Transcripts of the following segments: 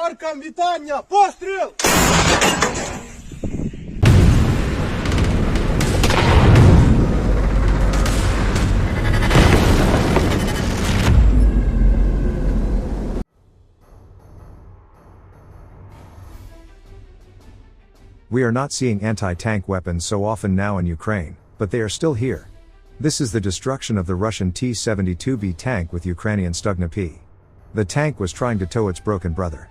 Оркам вітання! Постріл! We are not seeing anti-tank weapons so often now in Ukraine, but they are still here. This is the destruction of the Russian T-72B tank with Ukrainian Stugna P. The tank was trying to tow its broken brother.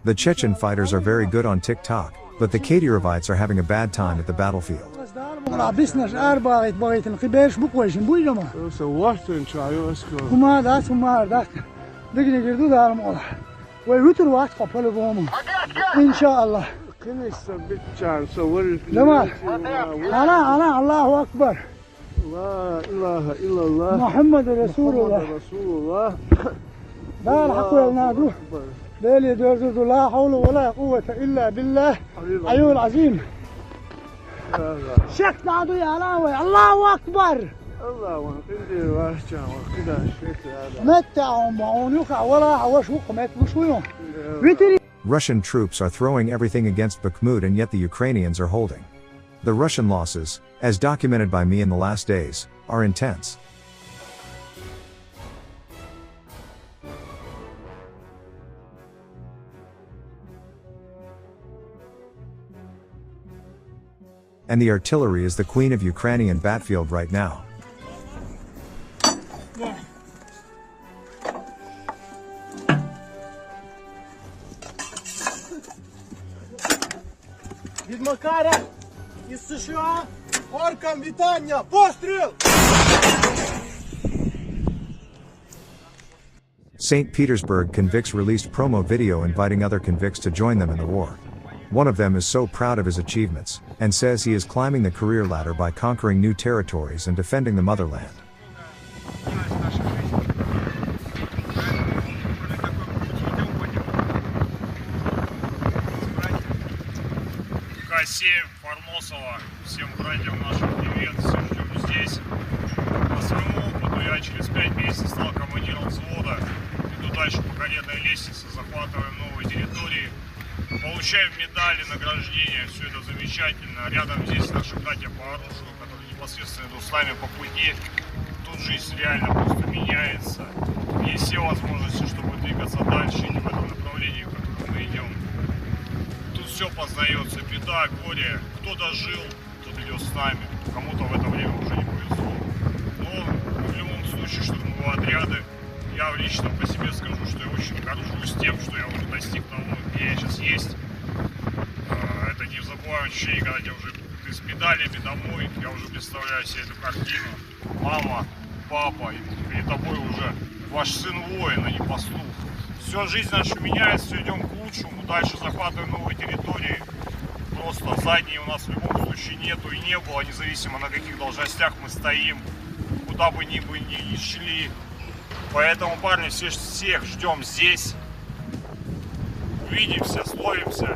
The Chechen fighters are very good on TikTok, but the Kadyrovites are having a bad time at the battlefield. İnşallah. Tamam. Ana Allahu Ekber. La ilahe illallah. Muhammed Resulullah. La hakku nadu. Leyli dördü la havle ve la kuvvete illa billah. Ayyul azim. Şek nadu ya Allahu Ekber. الله عندي واسع وكذا شيء هذا متعهم وعونك ولا عوش وقمت بشويهم. Russian troops are throwing everything against Bakhmut, and yet the Ukrainians are holding. The Russian losses, as documented by me in the last days, are intense. And the artillery is the queen of Ukrainian battlefield right now. Від Макара із США оркам вітання! Постріл! St. Petersburg convicts released promo video inviting other convicts to join them in the war. One of them is so proud of his achievements, and says he is climbing the career ladder by conquering new territories and defending the motherland. К7, Формосово, всем братьям нашим привет, всем ждем здесь. По своему опыту я через 5 месяцев стал командиром взвода, иду дальше по карьерной лестнице, захватываем новые территории, получаем медали, награждения, все это замечательно. Рядом здесь наши братья по оружию, которые непосредственно идут с нами по пути. Тут жизнь реально просто меняется, есть все возможности, чтобы двигаться дальше, и в этом направлении, в котором мы идем. Все познается, беда, горе, кто дожил, тот идет с нами, кому-то в это время уже не повезло. Но в любом случае, штурмовые отряды, я лично по себе скажу, что я очень горжусь тем, что я уже достиг того, где я сейчас есть. Это не забываемое ощущение, когда ты с медалями домой, я уже представляю себе эту картину. Мама, папа, и перед тобой уже ваш сын воин, а не пастух. Все, жизнь наша меняется, все идем к лучшему, дальше захватываем новые территории. Просто задней у нас в любом случае нету и не было, независимо на каких должностях мы стоим, куда бы ни шли. Поэтому, парни, всех ждем здесь. Увидимся, словимся.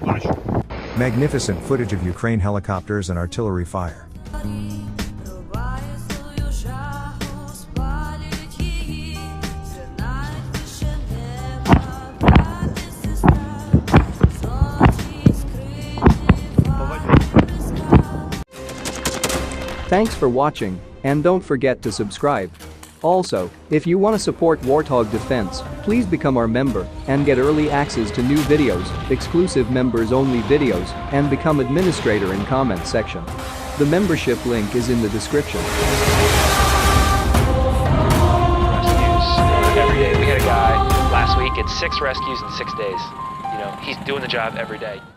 Удачи! Magnificent footage of Ukraine helicopters and artillery fire. Thanks for watching, and don't forget to subscribe. Also, if you want to support Warthog Defense, please become our member and get early access to new videos, exclusive members-only videos, and become administrator in comment section. The membership link is in the description. Every day. We had a guy last week, it's 6 rescues in 6 days. You know, he's doing the job every day.